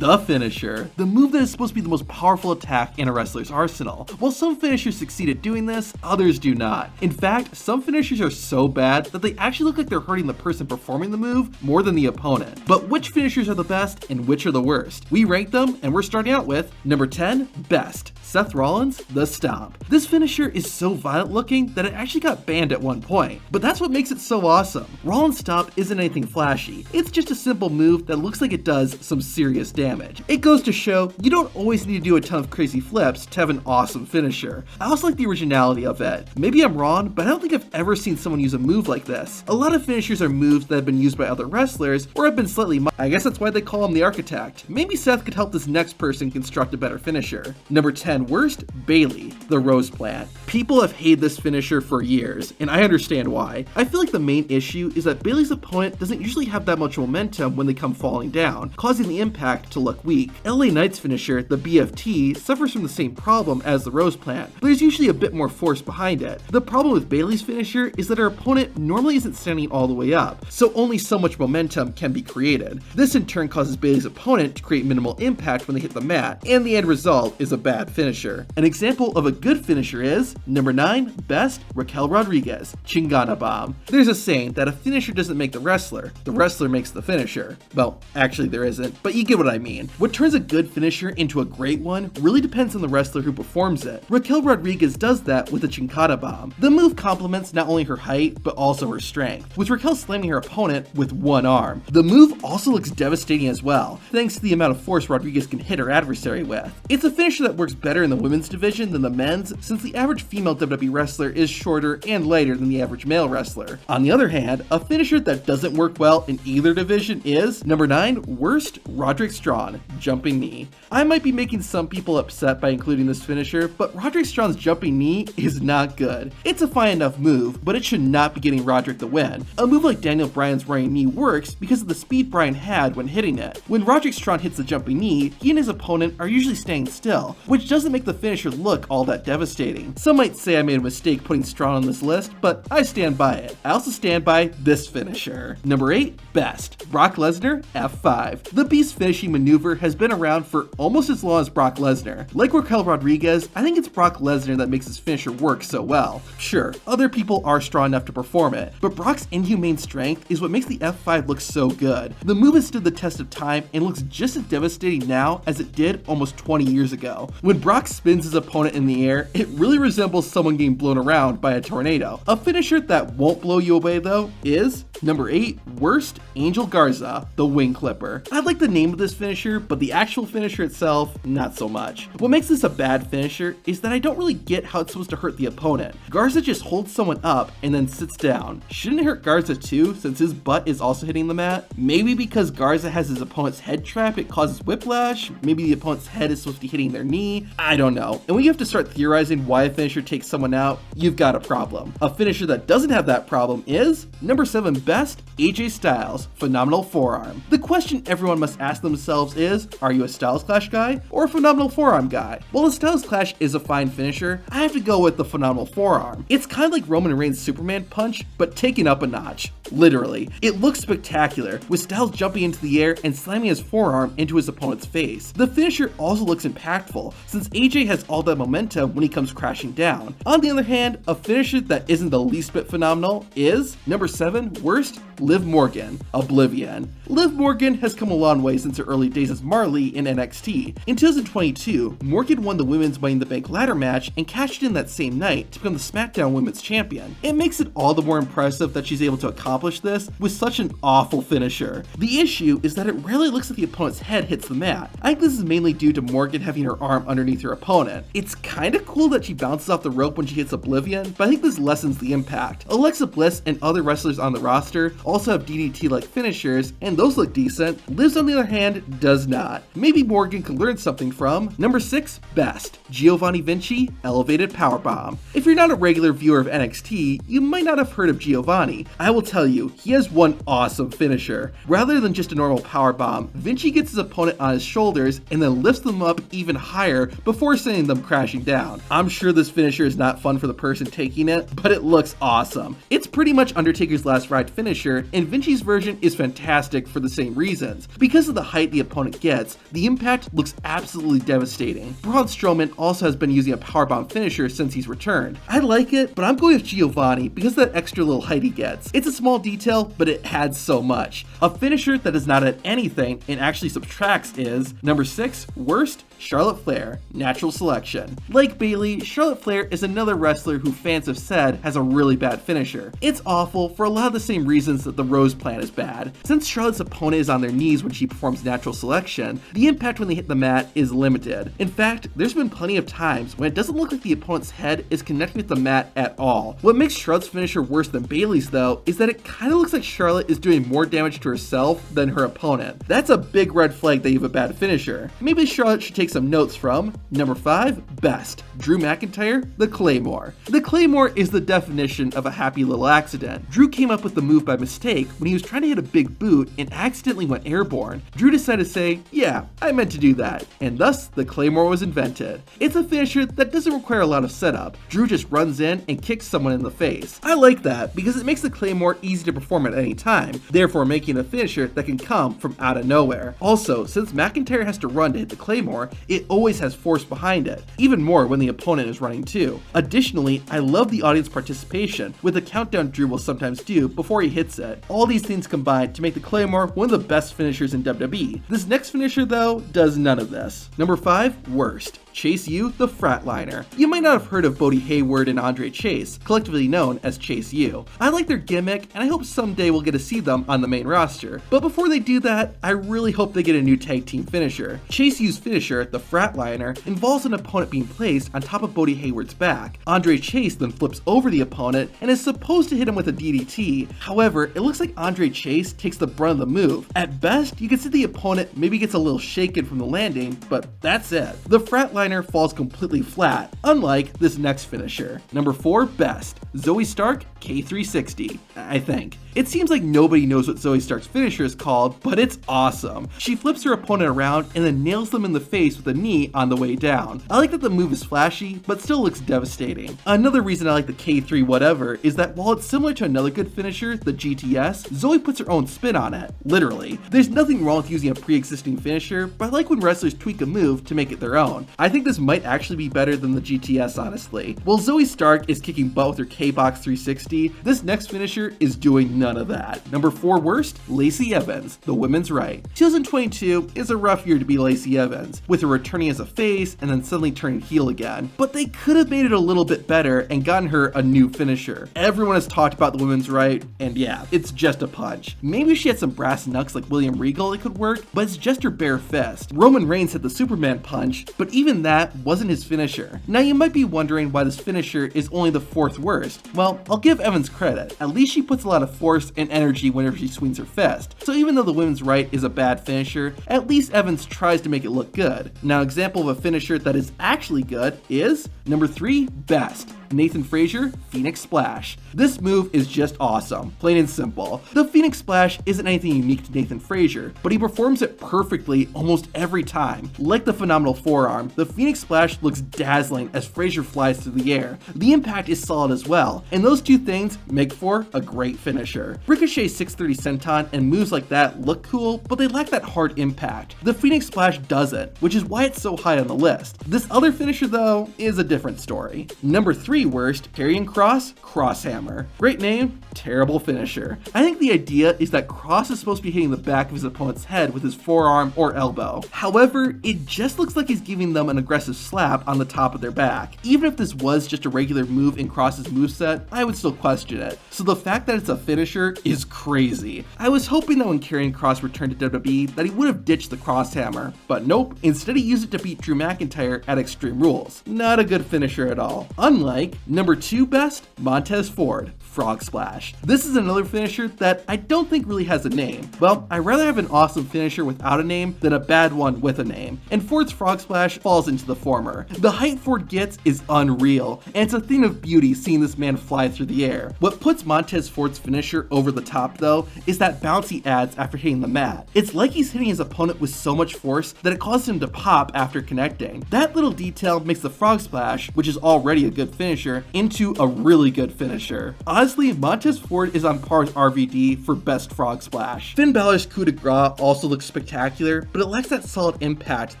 The finisher, the move that is supposed to be the most powerful attack in a wrestler's arsenal. While some finishers succeed at doing this, others do not. In fact, some finishers are so bad that they actually look like they're hurting the person performing the move more than the opponent. But which finishers are the best and which are the worst? We rank them, and we're starting out with number 10, best. Seth Rollins, the Stomp. This finisher is so violent looking that it actually got banned at one point, but that's what makes it so awesome. Rollins Stomp isn't anything flashy, it's just a simple move that looks like it does some serious damage. It goes to show you don't always need to do a ton of crazy flips to have an awesome finisher. I also like the originality of it. Maybe I'm wrong, but I don't think I've ever seen someone use a move like this. A lot of finishers are moves that have been used by other wrestlers or have been slightly I guess that's why they call him the architect. Maybe Seth could help this next person construct a better finisher. Number 10 worst, Bayley, the Rose Plant. People have hated this finisher for years, and I understand why. I feel like the main issue is that Bayley's opponent doesn't usually have that much momentum when they come falling down, causing the impact to look weak. LA Knight's finisher, the BFT, suffers from the same problem as the Rose Plant, but there's usually a bit more force behind it. The problem with Bayley's finisher is that her opponent normally isn't standing all the way up, so only so much momentum can be created. This in turn causes Bayley's opponent to create minimal impact when they hit the mat, and the end result is a bad finisher. An example of a good finisher is number 9, best, Raquel Rodriguez, Chingona Bomb. There's a saying that a finisher doesn't make the wrestler makes the finisher. Well, actually there isn't, but you get what I mean. What turns a good finisher into a great one really depends on the wrestler who performs it. Raquel Rodriguez does that with the Chingona Bomb. The move complements not only her height, but also her strength, with Raquel slamming her opponent with one arm. The move also looks devastating as well, thanks to the amount of force Rodriguez can hit her adversary with. It's a finisher that works better in the women's division than the men's, since the average female WWE wrestler is shorter and lighter than the average male wrestler. On the other hand, a finisher that doesn't work well in either division is number 9, worst, Roderick Strong, Jumping Knee. I might be making some people upset by including this finisher, but Roderick Strong's Jumping Knee is not good. It's a fine enough move, but it should not be getting Roderick the win. A move like Daniel Bryan's Running Knee works because of the speed Bryan had when hitting it. When Roderick Strong hits the Jumping Knee, he and his opponent are usually staying still, which doesn't make the finisher look all that devastating. Some might say I made a mistake putting Strong on this list, but I stand by it. I also stand by this finisher. Number 8, best, Brock Lesnar, F5. The Beast finishing maneuver has been around for almost as long as Brock Lesnar. Like Raquel Rodriguez, I think it's Brock Lesnar that makes his finisher work so well. Sure, other people are strong enough to perform it, but Brock's inhumane strength is what makes the F5 look so good. The move has stood the test of time and looks just as devastating now as it did almost 20 years ago. When Brock spins his opponent in the air, it really resembles someone getting blown around by a tornado. A finisher that won't blow you away though is number 8, worst, Angel Garza, the Wing Clipper. I like the name of this finisher, but the actual finisher itself, not so much. What makes this a bad finisher is that I don't really get how it's supposed to hurt the opponent. Garza just holds someone up and then sits down. Shouldn't it hurt Garza too, since his butt is also hitting the mat? Maybe because Garza has his opponent's head trap, it causes whiplash? Maybe the opponent's head is supposed to be hitting their knee? I don't know. And when you have to start theorizing why a finisher takes someone out, you've got a problem. A finisher that doesn't have that problem is number 7, best, AJ Styles, Phenomenal Forearm. The question everyone must ask themselves is, are you a Styles Clash guy or a Phenomenal Forearm guy? While the Styles Clash is a fine finisher, I have to go with the Phenomenal Forearm. It's kind of like Roman Reigns' Superman punch, but taken up a notch. Literally. It looks spectacular, with Styles jumping into the air and slamming his forearm into his opponent's face. The finisher also looks impactful, since AJ has all that momentum when he comes crashing down. On the other hand, a finisher that isn't the least bit phenomenal is number 7, worst, Liv Morgan, Oblivion. Liv Morgan has come a long way since her early days as Marley in NXT. In 2022, Morgan won the Women's Money in the Bank ladder match and cashed in that same night to become the SmackDown Women's Champion. It makes it all the more impressive that she's able to accomplish this with such an awful finisher. The issue is that it rarely looks like the opponent's head hits the mat. I think this is mainly due to Morgan having her arm underneath her opponent. It's kinda cool that she bounces off the rope when she hits Oblivion, but I think this lessens the impact. Alexa Bliss and other wrestlers on the roster also have DDT-like finishers, and those look decent. Liv's, on the other hand, does not. Maybe Morgan could learn something from number 6, best, Giovanni Vinci, Elevated Powerbomb. If you're not a regular viewer of NXT, you might not have heard of Giovanni. I will tell you, he has one awesome finisher. Rather than just a normal powerbomb, VINCI gets his opponent on his shoulders and then lifts them up even higher before sending them crashing down. I'm sure this finisher is not fun for the person taking it, but it looks awesome. It's pretty much Undertaker's last ride finisher, and VINCI's version is fantastic for the same reasons. Because of the height the opponent gets, the impact looks absolutely devastating. Braun Strowman also has been using a powerbomb finisher since he's returned. I like it, but I'm going with Giovanni because of that extra little height he gets. It's a small detail, but it adds so much. A finisher that does not add anything and actually subtracts is number 6, worst, Charlotte Flair, natural selection. Like Bayley, Charlotte Flair is another wrestler who fans have said has a really bad finisher. It's awful for a lot of the same reasons that the Rose plan is bad. Since Charlotte's opponent is on their knees when she performs natural selection, the impact when they hit the mat is limited. In fact, there's been plenty of times when it doesn't look like the opponent's head is connecting with the mat at all. What makes Charlotte's finisher worse than Bayley's though is that it kind of looks like Charlotte is doing more damage to herself than her opponent. That's a big red flag that you have a bad finisher. Maybe Charlotte should take some notes from number 5, best, Drew McIntyre, the Claymore. The Claymore is the definition of a happy little accident. Drew came up with the move by mistake when he was trying to hit a big boot and accidentally went airborne. Drew decided to say, yeah, I meant to do that, and thus the Claymore was invented. It's a finisher that doesn't require a lot of setup. Drew just runs in and kicks someone in the face. I like that because it makes the Claymore easy to perform at any time, therefore making a finisher that can come from out of nowhere. Also, since McIntyre has to run to hit the Claymore, it always has force behind it, even more when the opponent is running too. Additionally, I love the audience participation with the countdown Drew will sometimes do before he hits it. All these things combine to make the Claymore one of the best finishers in WWE. This next finisher though does none of this. Number 5, worst, Chase U, the Fratliner. You might not have heard of Bodie Hayward and Andre Chase, collectively known as Chase U. I like their gimmick and I hope someday we'll get to see them on the main roster. But before they do that, I really hope they get a new tag team finisher. Chase U's finisher, the Fratliner, involves an opponent being placed on top of Bodie Hayward's back. Andre Chase then flips over the opponent and is supposed to hit him with a DDT. However, it looks like Andre Chase takes the brunt of the move. At best, you can see the opponent maybe gets a little shaken from the landing, but that's it. The Fratliner falls completely flat, unlike this next finisher. Number 4, best, Zoey Stark, K360, I think. It seems like nobody knows what Zoey Stark's finisher is called, but it's awesome. She flips her opponent around and then nails them in the face with a knee on the way down. I like that the move is flashy, but still looks devastating. Another reason I like the K3 whatever is that while it's similar to another good finisher, the GTS, Zoey puts her own spin on it, literally. There's nothing wrong with using a pre-existing finisher, but I like when wrestlers tweak a move to make it their own. I think this might actually be better than the GTS, honestly. While Zoey Stark is kicking butt with her K-Box 360, this next finisher is doing none of that. Number 4 worst, Lacey Evans, the women's right. 2022 is a rough year to be Lacey Evans, with her returning as a face and then suddenly turning heel again. But they could have made it a little bit better and gotten her a new finisher. Everyone has talked about the women's right, and yeah, it's just a punch. Maybe she had some brass knucks like William Regal, it could work, but it's just her bare fist. Roman Reigns had the Superman punch, but even that wasn't his finisher. Now you might be wondering why this finisher is only the 4th worst. Well, I'll give Evans credit. At least she puts a lot of force and energy whenever she swings her fist. So even though the women's right is a bad finisher, at least Evans tries to make it look good. Now an example of a finisher that is actually good is number 3, best, Nathan Frazier, Phoenix Splash. This move is just awesome, plain and simple. The Phoenix Splash isn't anything unique to Nathan Frazier, but he performs it perfectly almost every time. Like the phenomenal forearm, the Phoenix Splash looks dazzling as Frazier flies through the air. The impact is solid as well, and those two things make for a great finisher. Ricochet's 630 senton and moves like that look cool, but they lack that hard impact. The Phoenix Splash doesn't, which is why it's so high on the list. This other finisher though is a different story. Number 3 worst, KRRION Kross, Crosshammer. Great name, terrible finisher. I think the idea is that Kross is supposed to be hitting the back of his opponent's head with his forearm or elbow. However, it just looks like he's giving them an aggressive slap on the top of their back. Even if this was just a regular move in Kross's moveset, I would still question it. So the fact that it's a finisher is crazy. I was hoping that when KRRION Kross returned to WWE that he would have ditched the Crosshammer, but nope, instead he used it to beat Drew McIntyre at Extreme Rules. Not a good finisher at all. Unlike number 2 best, Montez Ford, Frog Splash. This is another finisher that I don't think really has a name. Well, I'd rather have an awesome finisher without a name than a bad one with a name, and Ford's Frog Splash falls into the former. The height Ford gets is unreal, and it's a thing of beauty seeing this man fly through the air. What puts Montez Ford's finisher over the top though is that bounce he adds after hitting the mat. It's like he's hitting his opponent with so much force that it causes him to pop after connecting. That little detail makes the Frog Splash, which is already a good finisher, into a really good finisher. Honestly, Montez Ford is on par with RVD for best Frog Splash. Finn Balor's coup de grace also looks spectacular, but it lacks that solid impact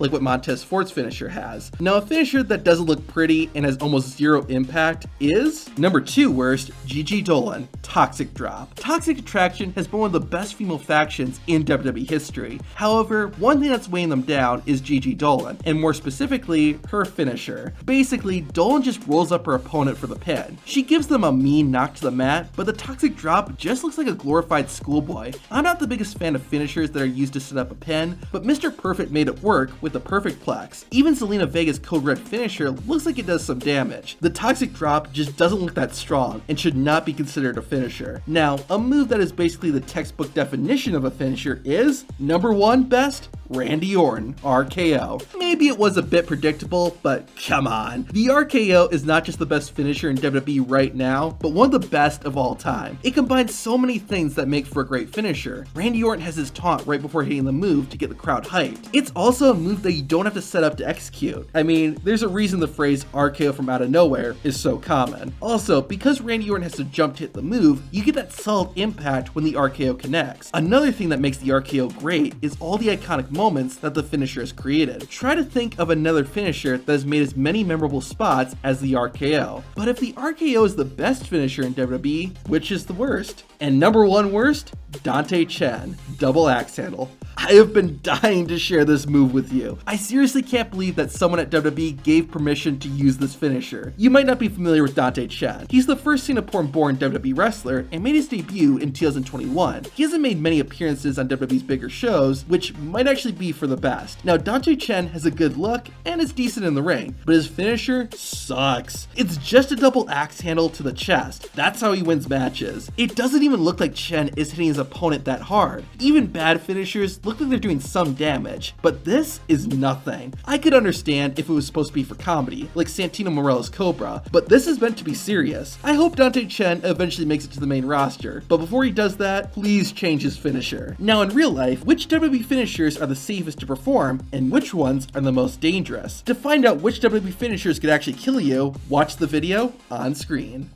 like what Montez Ford's finisher has. Now, a finisher that doesn't look pretty and has almost zero impact is number 2 worst, GG DOLIN, Toxic Drop. Toxic Attraction has been one of the best female factions in WWE history. However, one thing that's weighing them down is GG DOLIN, and more specifically, her finisher. Basically, DOLIN just rolls up her opponent for the pin. She gives them a mean knock to the mat, but the Toxic Drop just looks like a glorified schoolboy. I'm not the biggest fan of finishers that are used to set up a pin, but Mr. Perfect made it work with the perfect plex. Even Zelina Vega's Code Red finisher looks like it does some damage. The Toxic Drop just doesn't look that strong and should not be considered a finisher. Now, a move that is basically the textbook definition of a finisher is number 1 best, Randy Orton, RKO. Maybe it was a bit predictable, but come on. The RKO is not just the best finisher in WWE right now, but one of the best of all time. It combines so many things that make for a great finisher. Randy Orton has his taunt right before hitting the move to get the crowd hyped. It's also a move that you don't have to set up to execute. I mean, there's a reason the phrase RKO from out of nowhere is so common. Also, because Randy Orton has to jump to hit the move, you get that solid impact when the RKO connects. Another thing that makes the RKO great is all the iconic moments that the finisher has created. Try to think of another finisher that has made as many memorable spots as the RKO. But if the RKO is the best finisher in WWE, which is the worst? And number 1 worst? DANTE CHEN, double axe handle. I have been dying to share this move with you. I seriously can't believe that someone at WWE gave permission to use this finisher. You might not be familiar with DANTE CHEN. He's the first Singaporean-born WWE wrestler and made his debut in 2021. He hasn't made many appearances on WWE's bigger shows, which might actually be for the best. Now, DANTE CHEN has a good look and is decent in the ring, but his finisher sucks. It's just a double axe handle to the chest. That's how he wins matches. It doesn't even look like Chen is hitting his opponent that hard. Even bad finishers look like they're doing some damage, but this is nothing. I could understand if it was supposed to be for comedy, like Santino Marella's Cobra, but this is meant to be serious. I hope DANTE CHEN eventually makes it to the main roster, but before he does that, please change his finisher. Now, in real life, which WWE finishers are the safest to perform, and which ones are the most dangerous? To find out which WWE finishers could actually kill you, watch the video on screen.